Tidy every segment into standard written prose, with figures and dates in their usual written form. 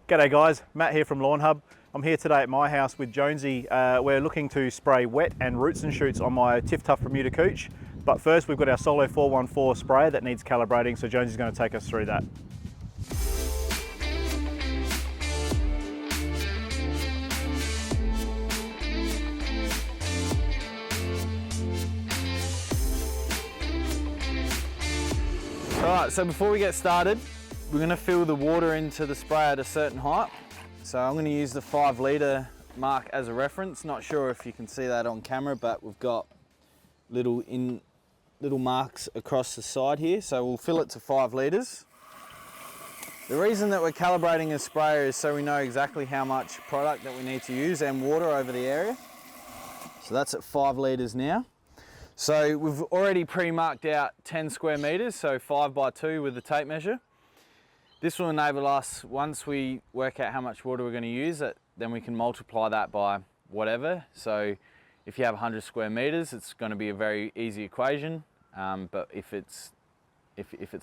G'day guys, Matt here from Lawnhub. I'm here today at my house with Jonesy. We're looking to spray wet and roots and shoots on my Tiff Tough Bermuda Cooch. But first we've got our Solo 414 sprayer that needs calibrating, so Jonesy's going to take us through that. Alright, so before we get started, we're going to fill the water into the sprayer at a certain height. So I'm going to use the 5 litre mark as a reference. Not sure if you can see that on camera, but we've got little marks across the side here. So we'll fill it to 5 litres. The reason that we're calibrating a sprayer is so we know exactly how much product that we need to use and water over the area. So that's at 5 litres now. So we've already pre-marked out 10 square metres, so 5 by 2 with the tape measure. This will enable us, once we work out how much water we're going to use, then we can multiply that by whatever. So if you have 100 square metres, it's going to be a very easy equation. But if it's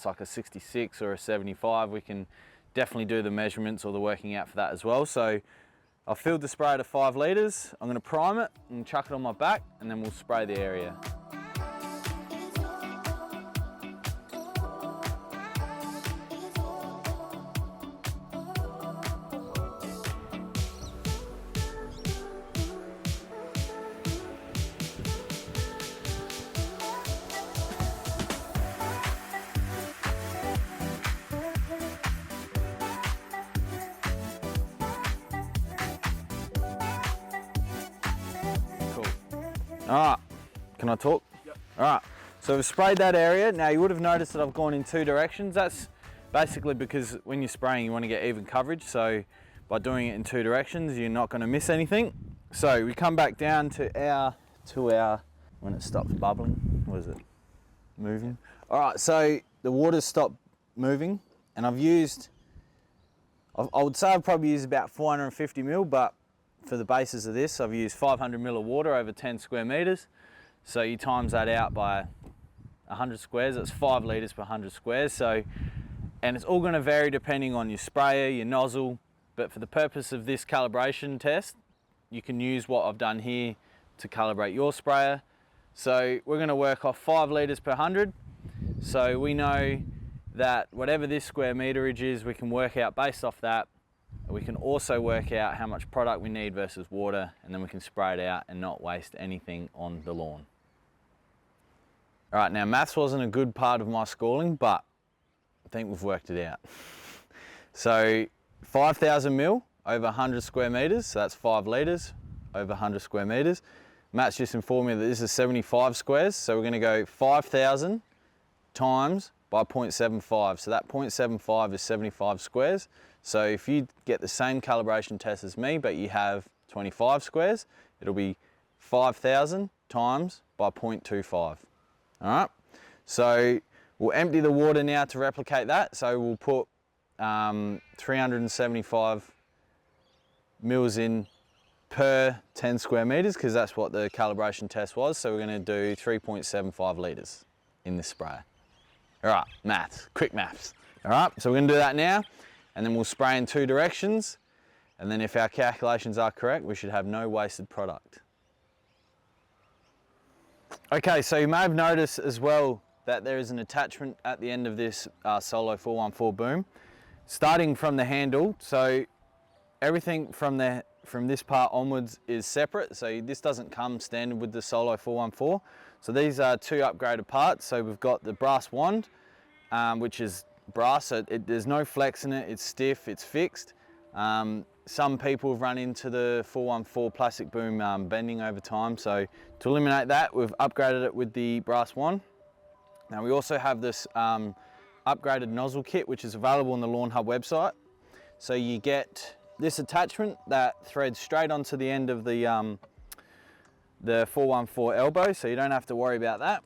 like a 66 or a 75, we can definitely do the measurements or the working out for that as well. So I've filled the sprayer to 5 litres. I'm going to prime it and chuck it on my back, and then we'll spray the area. All right, can I talk? Yep. All right, so we've sprayed that area. Now you would have noticed that I've gone in 2 directions. That's basically because when you're spraying, you want to get even coverage. So by doing it in 2 directions, you're not going to miss anything. So we come back down to our, when it stops bubbling, what is it, moving? All right, so the water's stopped moving, and I would say I've probably used about 450 mil, but for the basis of this, I've used 500 ml of water over 10 square metres. So you times that out by 100 squares, that's 5 litres per 100 squares. So, and it's all going to vary depending on your sprayer, your nozzle, but for the purpose of this calibration test, you can use what I've done here to calibrate your sprayer. So we're going to work off 5 litres per 100. So we know that whatever this square meterage is, we can work out based off that. We can also work out how much product we need versus water, and then we can spray it out and not waste anything on the lawn. All right, now maths wasn't a good part of my schooling, but I think we've worked it out. So 5,000 mil over 100 square metres, so that's 5 litres over 100 square metres. Matt's just informed me that this is 75 squares, so we're going to go 5,000 times by 0.75, so that 0.75 is 75 squares. So if you get the same calibration test as me, but you have 25 squares, it'll be 5,000 times by 0.25. All right, so we'll empty the water now to replicate that. So we'll put 375 mils in per 10 square metres, because that's what the calibration test was. So we're going to do 3.75 litres in this sprayer. All right, maths, quick maths. All right, so we're going to do that now, and then we'll spray in 2 directions, and then if our calculations are correct, we should have no wasted product. Okay, so you may have noticed as well that there is an attachment at the end of this Solo 414 boom, starting from the handle. So everything from this part onwards is separate, so this doesn't come standard with the Solo 414. So these are 2 upgraded parts. So we've got the brass wand, which is brass, so there's no flex in it, it's stiff, it's fixed. Some people have run into the 414 plastic boom bending over time, so to eliminate that, we've upgraded it with the brass wand. Now we also have this upgraded nozzle kit, which is available on the Lawnhub website. So you get this attachment that threads straight onto the end of the 414 elbow, so you don't have to worry about that.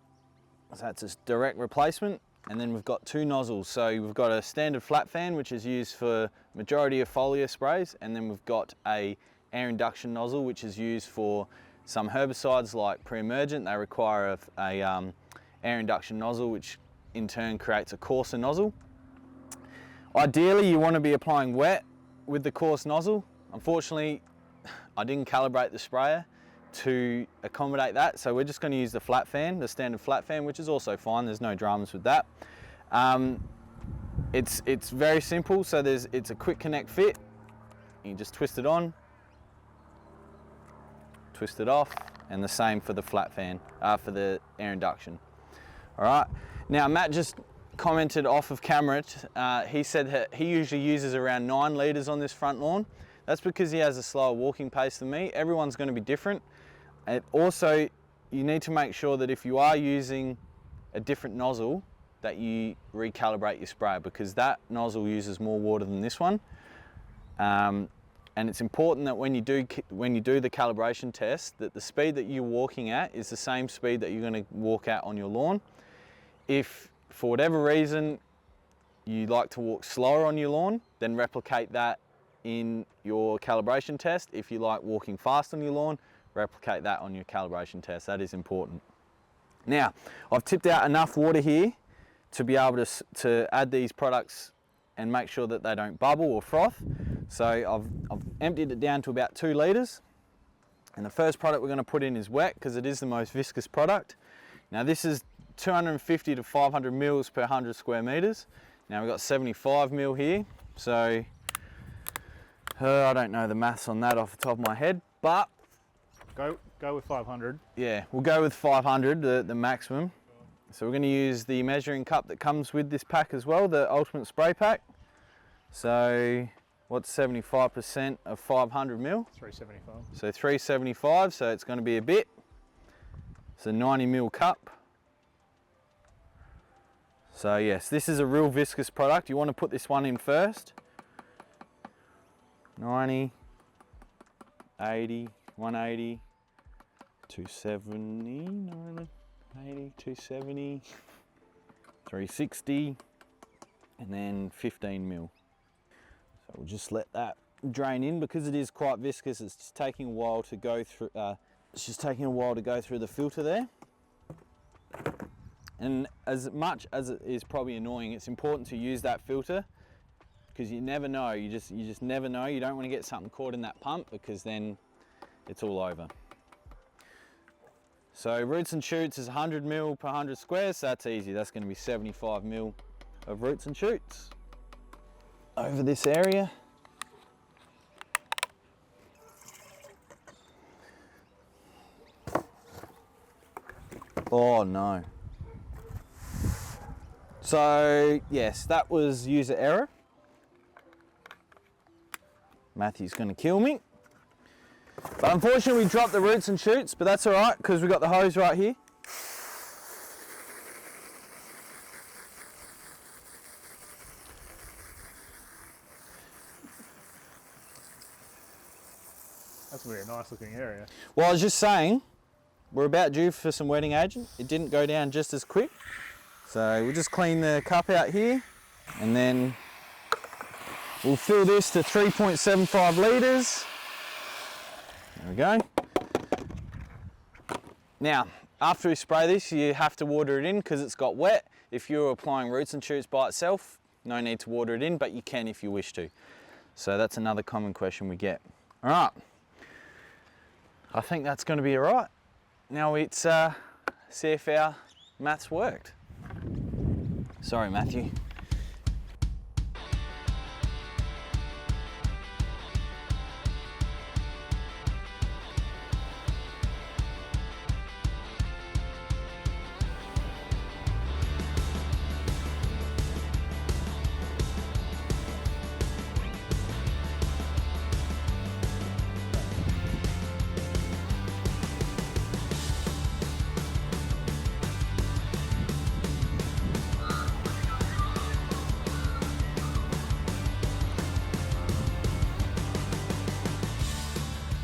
So that's a direct replacement. And then we've got 2 nozzles. So we've got a standard flat fan, which is used for majority of foliar sprays, and then we've got a air induction nozzle, which is used for some herbicides like pre-emergent. They require a air induction nozzle, which in turn creates a coarser nozzle. Ideally, you want to be applying wet with the coarse nozzle, unfortunately, I didn't calibrate the sprayer to accommodate that, so we're just going to use the flat fan, the standard flat fan, which is also fine. There's no dramas with that. It's very simple. So it's a quick connect fit. You just twist it on, twist it off, and the same for the flat fan, for the air induction. All right. Now Matt just commented off of camera. He said that he usually uses around 9 litres on this front lawn. That's because he has a slower walking pace than me. Everyone's going to be different. And also, you need to make sure that if you are using a different nozzle, that you recalibrate your sprayer, because that nozzle uses more water than this one. And it's important that when you do the calibration test, that the speed that you're walking at is the same speed that you're going to walk at on your lawn. If for whatever reason you like to walk slower on your lawn, then replicate that in your calibration test. If you like walking fast on your lawn, replicate that on your calibration test. That is important. Now, I've tipped out enough water here to be able to add these products and make sure that they don't bubble or froth. So I've emptied it down to about 2 litres. And the first product we're going to put in is wet, because it is the most viscous product. Now this is 250 to 500 mils per 100 square metres. Now we've got 75 mil here, so I don't know the maths on that off the top of my head, but Go with 500. yeah, we'll go with 500, the maximum. So we're going to use the measuring cup that comes with this pack as well, the Ultimate Spray Pack. So what's 75% of 500 mil? 375. So 375, so it's going to be a bit. It's a 90 mil cup. So yes, this is a real viscous product. You want to put this one in first. 90, 80, 180, 270, 90, 80, 270, 360, and then 15 mil. So we'll just let that drain in, because it is quite viscous. It's just taking a while to go through. It's just taking a while to go through the filter there. And as much as it is probably annoying, it's important to use that filter, because you never know. You just never know. You don't want to get something caught in that pump, because then it's all over. So roots and shoots is 100 mil per 100 squares, so that's easy. That's going to be 75 mil of roots and shoots over this area. Oh no. So yes, that was user error. Matthew's going to kill me. But unfortunately we dropped the roots and shoots, but that's all right, because we've got the hose right here. That's going to be a nice looking area. Well, I was just saying, we're about due for some wetting agent. It didn't go down just as quick. So we'll just clean the cup out here, and then we'll fill this to 3.75 litres. There we go. Now, after we spray this, you have to water it in, because it's got wet. If you're applying roots and shoots by itself, no need to water it in, but you can if you wish to. So that's another common question we get. All right, I think that's going to be all right. Now it's see if our maths worked. Sorry, Matthew.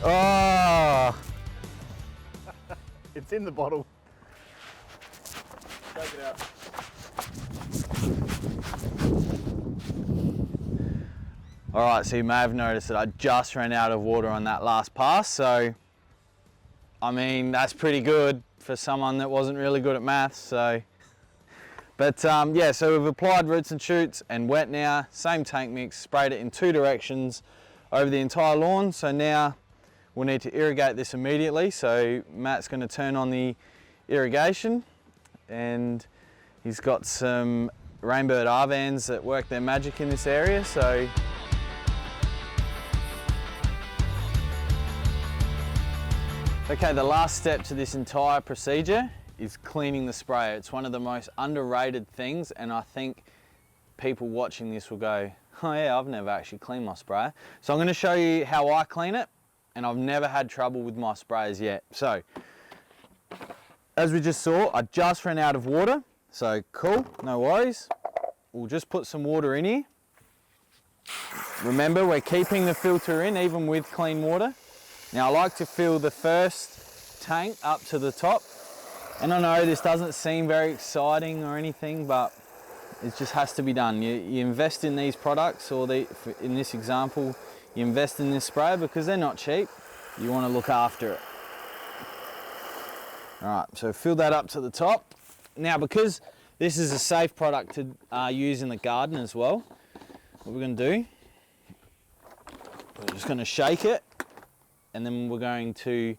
Oh, It's in the bottle. Take it out. all right, so you may have noticed that I just ran out of water on that last pass. So, I mean, that's pretty good for someone that wasn't really good at maths. So, But yeah, so we've applied roots and shoots and wet now, same tank mix, sprayed it in 2 directions over the entire lawn. So now we'll need to irrigate this immediately. So Matt's going to turn on the irrigation, and he's got some Rainbird Arvans that work their magic in this area. So okay, the last step to this entire procedure is cleaning the sprayer. It's one of the most underrated things, and I think people watching this will go, oh yeah, I've never actually cleaned my sprayer. So I'm going to show you how I clean it, and I've never had trouble with my sprayers yet. So as we just saw, I just ran out of water, so cool, no worries. We'll just put some water in here. Remember, we're keeping the filter in even with clean water. Now I like to fill the first tank up to the top, and I know this doesn't seem very exciting or anything, but it just has to be done. You invest in these products, or in this example, you invest in this sprayer because they're not cheap. You want to look after it. All right, so fill that up to the top. Now, because this is a safe product to use in the garden as well, what we're going to do, we're just going to shake it, and then we're going to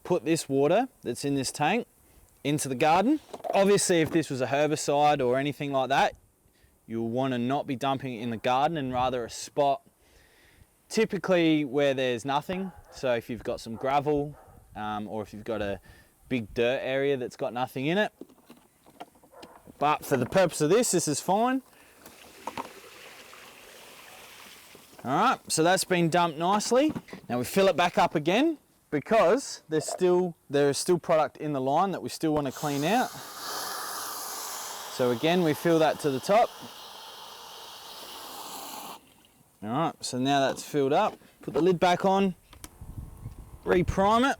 put this water that's in this tank into the garden. Obviously, if this was a herbicide or anything like that, you'll want to not be dumping it in the garden, and rather a spot typically where there's nothing. So if you've got some gravel, or if you've got a big dirt area that's got nothing in it. But for the purpose of this is fine. All right, so that's been dumped nicely. Now we fill it back up again, because there is still product in the line that we still want to clean out. So again, we fill that to the top. All right, so now that's filled up. Put the lid back on, re-prime it.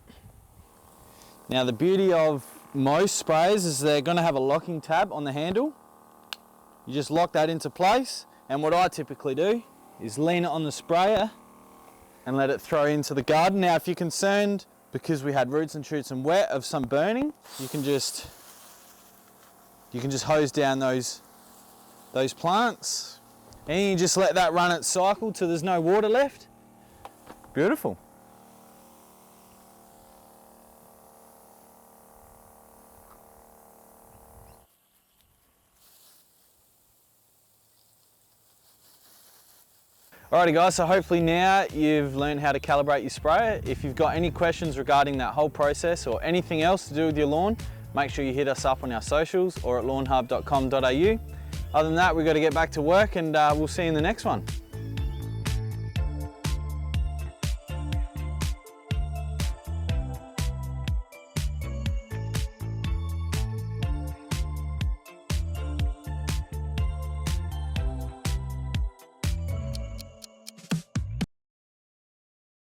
Now the beauty of most sprayers is they're going to have a locking tab on the handle. You just lock that into place, and what I typically do is lean it on the sprayer and let it throw into the garden. Now if you're concerned, because we had roots and shoots and wet, of some burning, you can just hose down those plants, and you just let that run its cycle till there's no water left. Beautiful. Alrighty guys, so hopefully now you've learned how to calibrate your sprayer. If you've got any questions regarding that whole process or anything else to do with your lawn, make sure you hit us up on our socials or at lawnhub.com.au. Other than that, we've got to get back to work, and we'll see you in the next one.